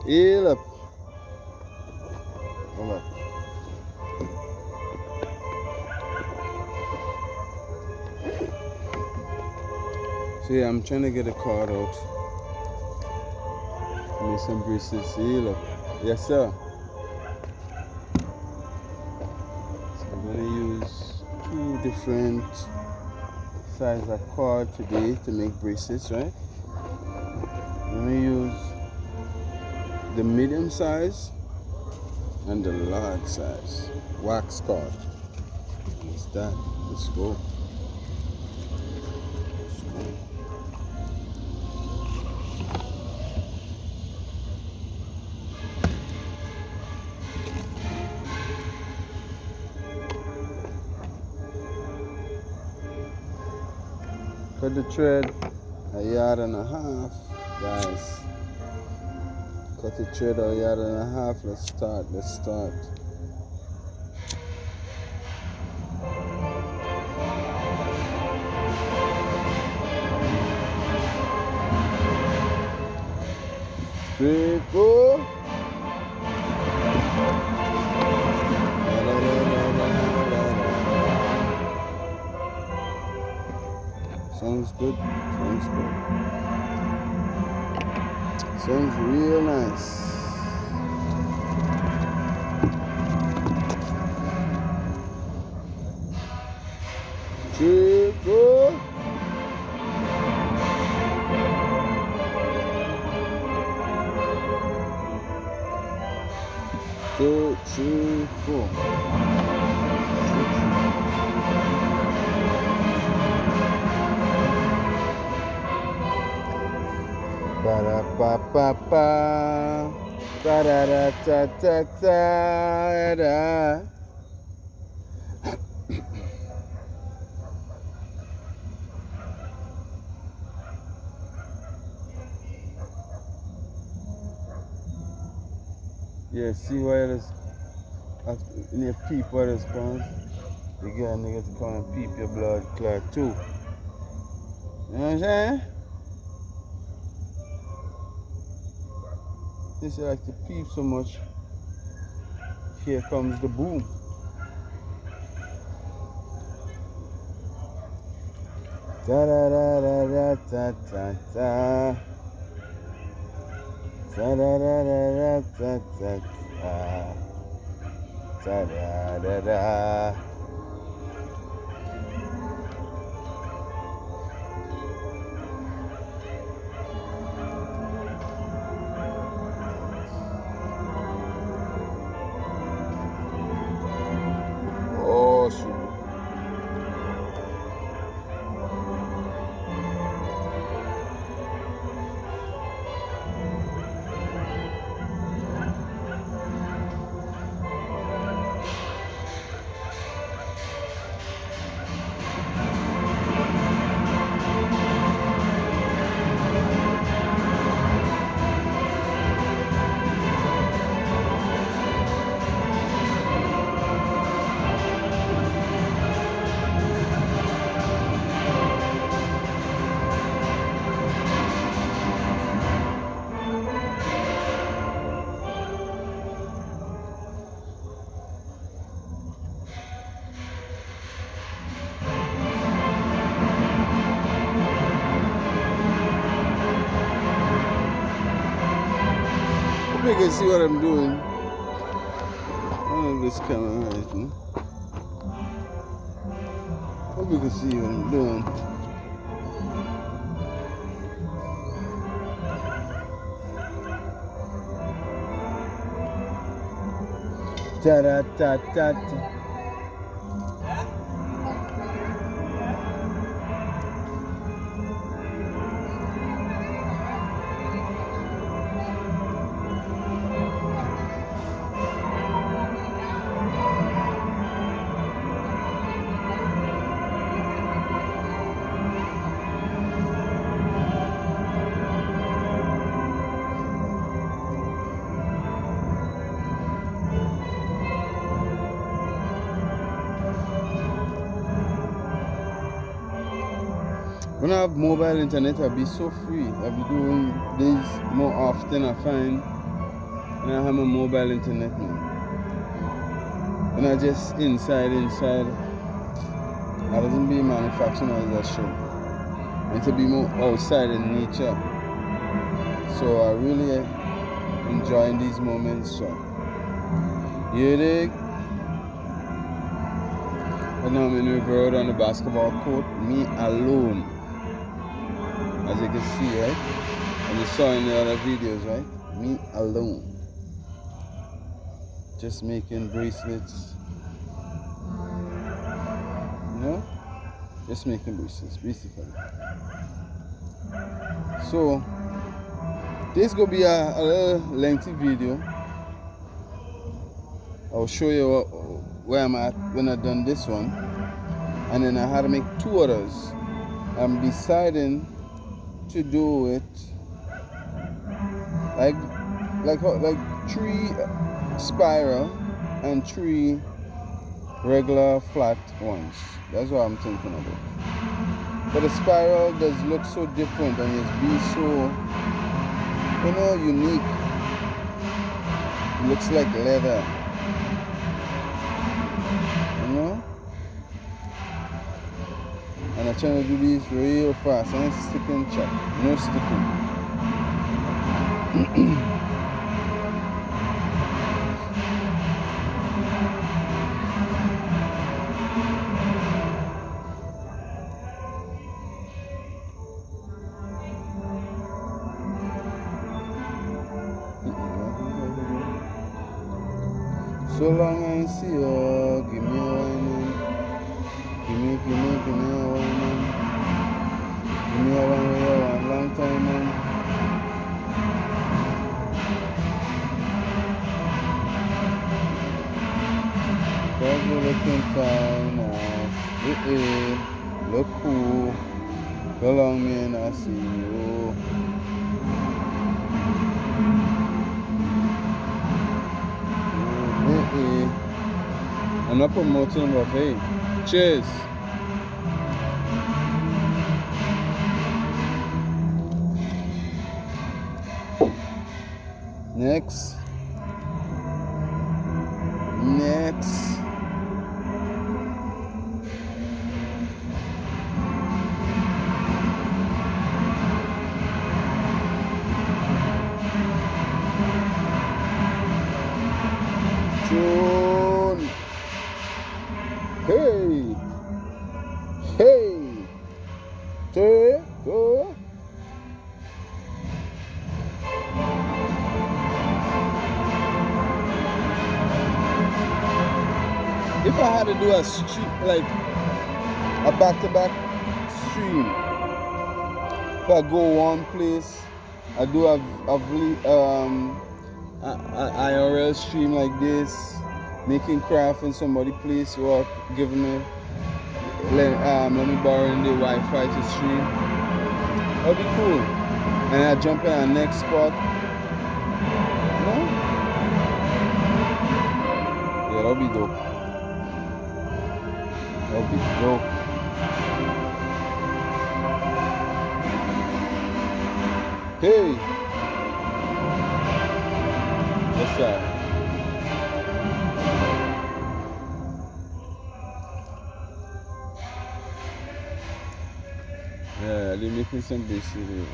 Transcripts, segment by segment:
Heel up. Hold up. See, I'm trying to get a card out. Make some bracelets. Heel up. Yes, sir. So I'm going to use 2 different sizes of cord today to make bracelets, right? I'm going to use the medium size and the large size Waxcord. What's that? Let's go. Cut the thread 1.5 yards, guys. Cut the thread 1.5 yards. Let's start. 3, 4. Sounds good. Sounds real nice. Three, four. 2, 3, 4. Ba-da-ba-ba-ba. Ba-da-da-da-da-da-da. Yeah, see why it is near peep what is comes. You get a nigga to come and peep your blood clot too. You know what I'm saying? This like to peep so much. Here comes the boom. Da da da da da da da da. Da da da da da da da da da da da. Oh shoot. Hope you can see what I'm doing. I don't know if this camera right. Hope you can see what I'm doing. Da da da da da. When I have mobile internet, I'll be so free. I'll be doing this more often, I find. And I have my mobile internet now. And I just inside. I doesn't be manufacturing as I should. And to be more outside in nature. So I really enjoying these moments. So you dig? And now I'm in the road on the basketball court, me alone. As you can see, right? And you saw in the other videos, right? Me alone. Just making bracelets. You know? Just making bracelets, basically. So, this is going to be a little lengthy video. I'll show you where I'm at when I've done this one. And then I had to make 2 others. I'm deciding to do it like 3 spiral and 3 regular flat ones. That's what I'm thinking about. But the spiral does look so different and it's be so, you know, unique. It looks like leather. You know? And I'm trying to do these real fast. I ain't sticking chop. No sticking. So long I ain't see you, give me a wine. Give me a wine, man. Give me a wine where you want, long time, man. Cause you're looking fine, look cool. Go long, man, I see you. I'm not promoting, but hey, cheers. Next. June. Hey. Go. If I had to do a stream, like a back-to-back stream, if I go one place, I do a IRL stream like this, making craft in somebody's place, or giving me, let me borrow in the Wi-Fi to stream. That'd be cool. And I jump in our next spot. No? Yeah, that'll be dope. That'll be dope. Hey! What's that? Yeah, they're making some bracelets.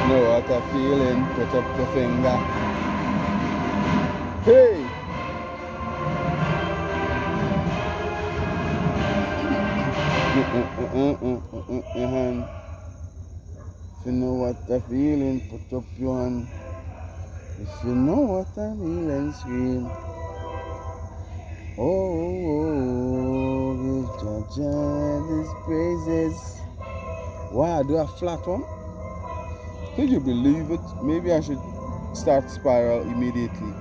Know what a feeling, put up the finger. Hey! Your hand. If you know what a feeling, put up your hand. If you know what a feeling, scream. Oh, give Jah his praises. Wow, do a flat one? Could you believe it? Maybe I should start spiral immediately.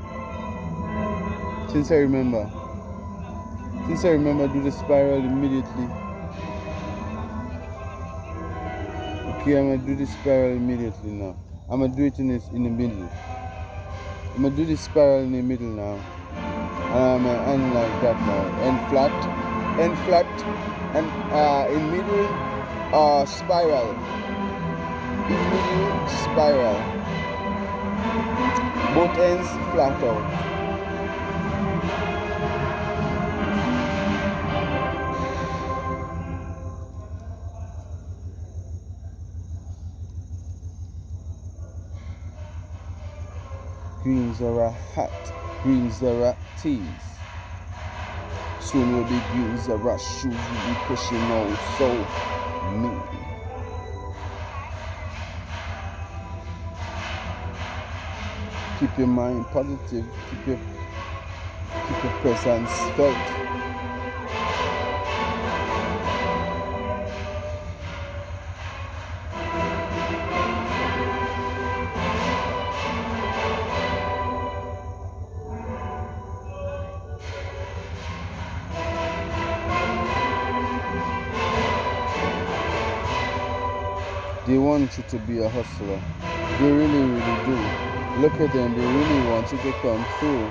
Since I remember, do the spiral immediately. Okay, I'm gonna do the spiral immediately now. I'm gonna do it in the middle. I'm gonna do the spiral in the middle now. And like that now. End flat, and in middle, spiral. In middle, spiral. Both ends flat out. Greens are hot. Greens are teas. Soon will be greens are shoes will be pushing on so me. Keep your mind positive. Keep your presence felt. They want you to be a hustler. They really, really do. Look at them. They really want you to come through.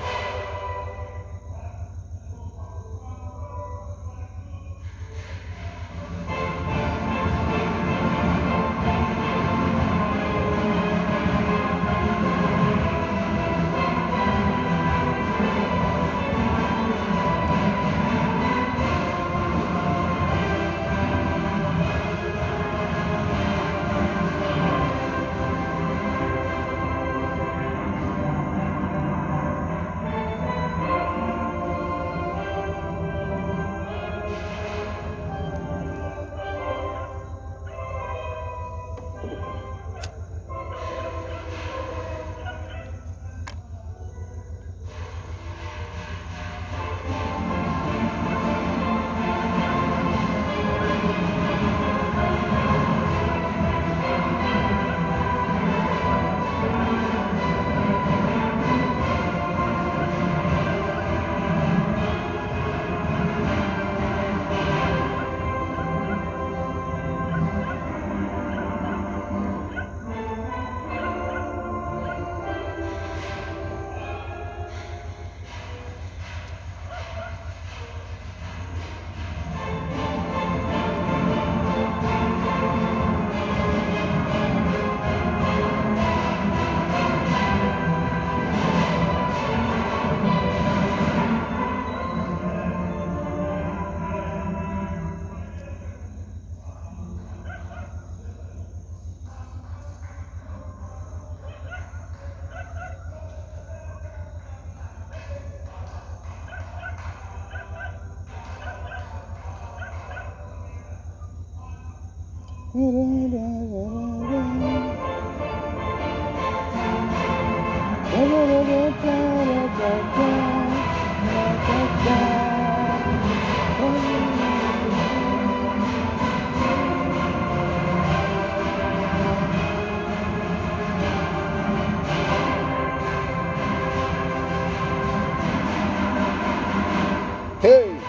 Hey!